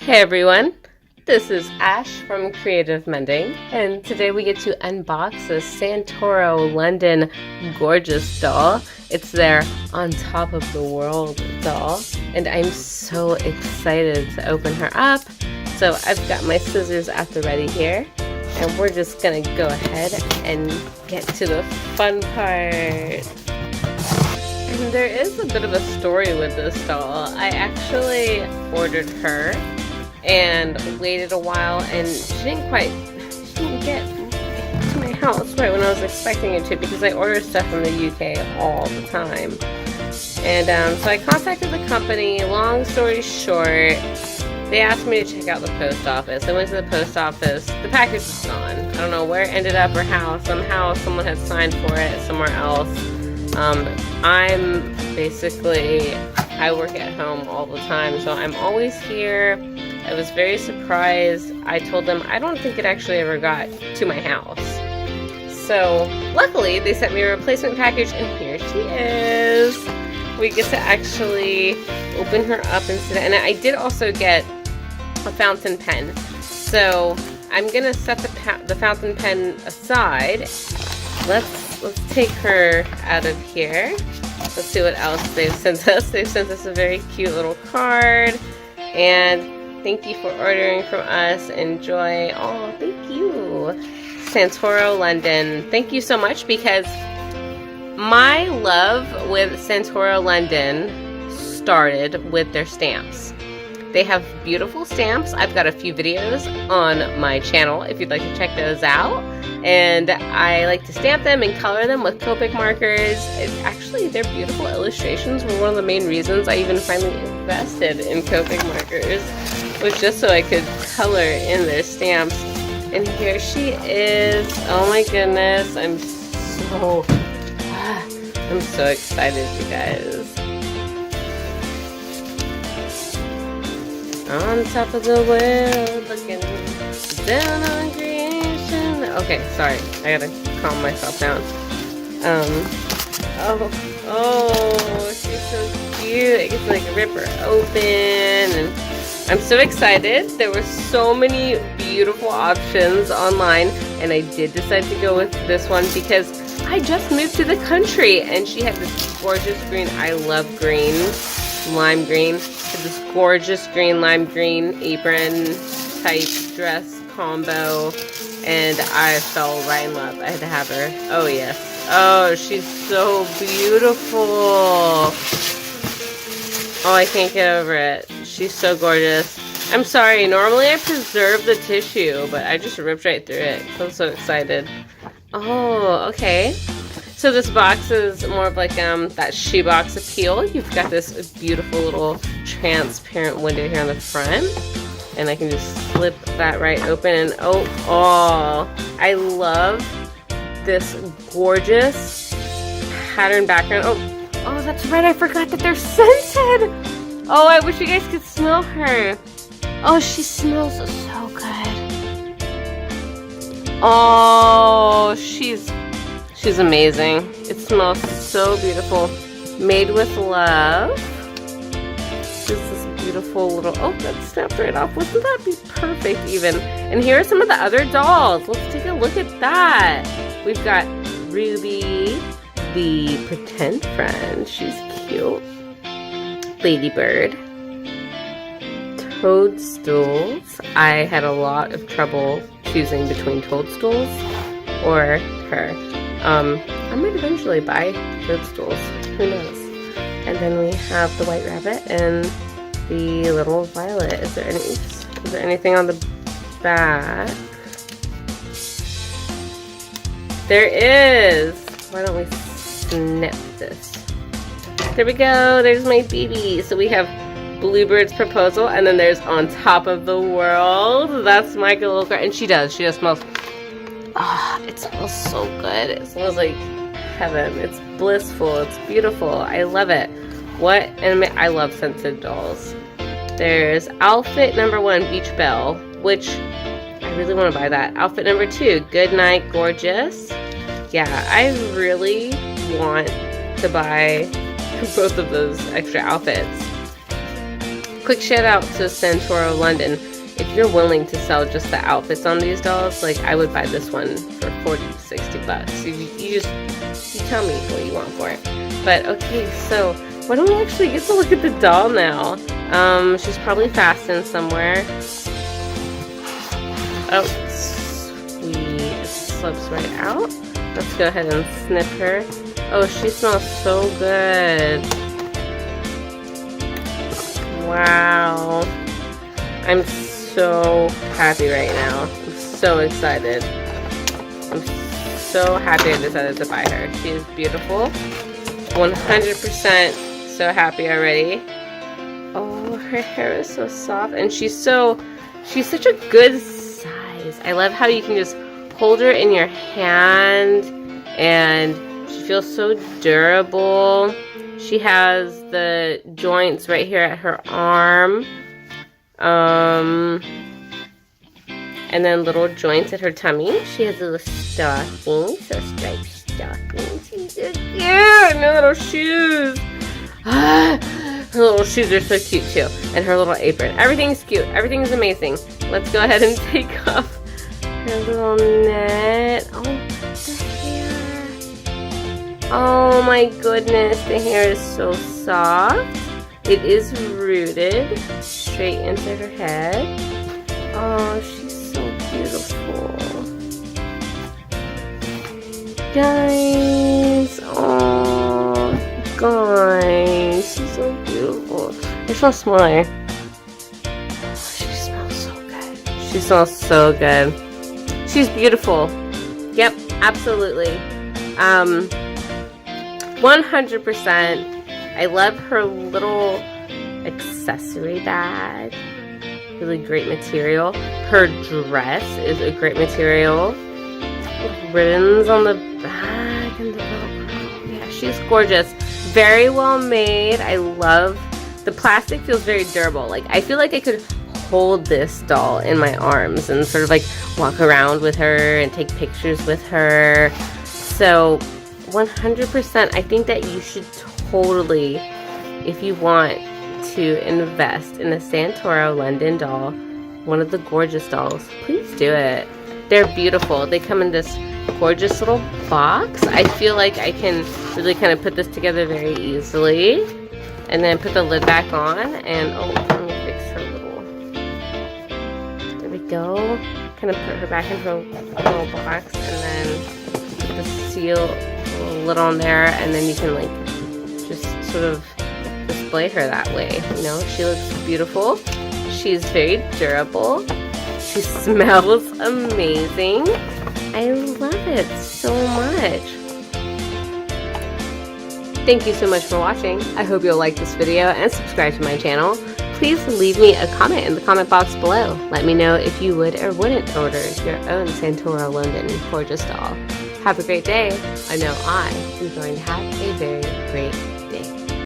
Hey everyone, this is Ash from Creative Mending, and today we get to unbox a Santoro London Gorjuss doll. It's their On Top of the World doll, and I'm so excited to open her up. So I've got my scissors at the ready here, and we're just gonna go ahead and get to the fun part. And there is a bit of a story with this doll. I actually ordered her and waited a while, and she didn't get to my house right when I was expecting it to, because I order stuff from the UK all the time. And so I contacted the company. Long story short, they asked me to check out the post office. I went to the post office. The package was gone. I don't know where it ended up or how. Somehow someone had signed for it somewhere else. I work at home all the time, so I'm always here. I was very surprised. I told them I don't think it actually ever got to my house. So luckily they sent me a replacement package, and here she is. We get to actually open her up and sit. And I did also get a fountain pen. So I'm gonna set the fountain pen aside. Let's take her out of here. Let's see what else they've sent us. They've sent us a very cute little card. And thank you for ordering from us. Enjoy. Oh, thank you. Santoro London. Thank you so much, because my love with Santoro London started with their stamps. They have beautiful stamps. I've got a few videos on my channel if you'd like to check those out. And I like to stamp them and color them with Copic markers. Actually, their beautiful illustrations were one of the main reasons I even finally invested in Copic markers, was just so I could color in their stamps. And here she is. Oh my goodness, I'm so excited, you guys. On top of the world, looking down on creation. Okay, sorry, I gotta calm myself down. Oh, she's so cute. I get to like rip her open, and I'm so excited. There were so many beautiful options online, and I did decide to go with this one because I just moved to the country, and she had this gorgeous green. I love green, lime green. This gorgeous green, lime green apron type dress combo, and I fell right in love. I had to have her. Oh yes. Oh, she's so beautiful. Oh, I can't get over it. She's so gorgeous. I'm sorry, normally I preserve the tissue, but I just ripped right through it. I'm so excited. Oh, okay. So this box is more of like that shoebox appeal. You've got this beautiful little transparent window here on the front, and I can just slip that right open. And oh, I love this gorgeous pattern background. Oh, that's right, I forgot that they're scented. Oh, I wish you guys could smell her. Oh, she smells so good. Oh, she's amazing. It smells so beautiful. Made with love. This is beautiful little, oh, that snapped right off. Wouldn't that be perfect even? And here are some of the other dolls. Let's take a look at that. We've got Ruby, the pretend friend. She's cute. Ladybird. Toadstools. I had a lot of trouble choosing between Toadstools or her. I might eventually buy Toadstools. Who knows? And then we have the White Rabbit and the little Violet. Is there anything on the back? There is. Why don't we snip this? There we go. There's my baby. So we have Bluebird's Proposal, and then there's On Top of the World. That's my little girl, and she just smells. Ah, it smells so good. It smells like heaven. It's blissful. It's beautiful. I love it. And I love scented dolls. There's outfit number 1, Beach Belle, which I really want to buy that. Outfit number 2, Goodnight Gorjuss. Yeah, I really want to buy both of those extra outfits. quick shout out to Santoro London. If you're willing to sell just the outfits on these dolls, like, I would buy this one for 40 to 60 bucks. You tell me what you want for it. But okay, so why don't we actually get to look at the doll now? She's probably fastened somewhere. Oh, sweet. It slips right out. Let's go ahead and snip her. Oh, she smells so good. Wow. I'm so happy right now. I'm so excited. I'm so happy I decided to buy her. She is beautiful. 100% so happy already. Oh, her hair is so soft, and she's such a good size. I love how you can just hold her in your hand, and she feels so durable. She has the joints right here at her arm. And then little joints at her tummy. She has little stockings, so striped stockings. She's so cute. And her little shoes. Her little shoes are so cute too. And her little apron. Everything's cute. Everything's amazing. Let's go ahead and take off her little net. Oh, the hair. Oh my goodness. The hair is so soft. It is rooted straight into her head. Oh, she's so beautiful. Guys, oh, guys, she's so beautiful. I just want to smell her. She smells so good. She smells so good. She's beautiful. Yep, absolutely. 100%. I love her little accessory bag. Really great material. Her dress is a great material. With ribbons on the back and the velcro. Yeah, she's gorgeous. Very well made. I love the plastic. Feels very durable. Like, I feel like I could hold this doll in my arms and sort of like walk around with her and take pictures with her. So 100%, I think that you should totally, if you want to invest in a Santoro London doll, one of the Gorjuss dolls, please do it. They're beautiful. They come in this gorgeous little box. I feel like I can really kind of put this together very easily. And then put the lid back on. And, oh, let me fix her little... There we go. Kind of put her back in her little box. And then put the seal lid on there. And then you can, like, just sort of display her that way. You know, she looks beautiful. She's very durable. She smells amazing. I love it so much. Thank you so much for watching. I hope you'll like this video and subscribe to my channel. Please leave me a comment in the comment box below. Let me know if you would or wouldn't order your own Santoro London Gorjuss doll. Have a great day. I know I am going to have a very great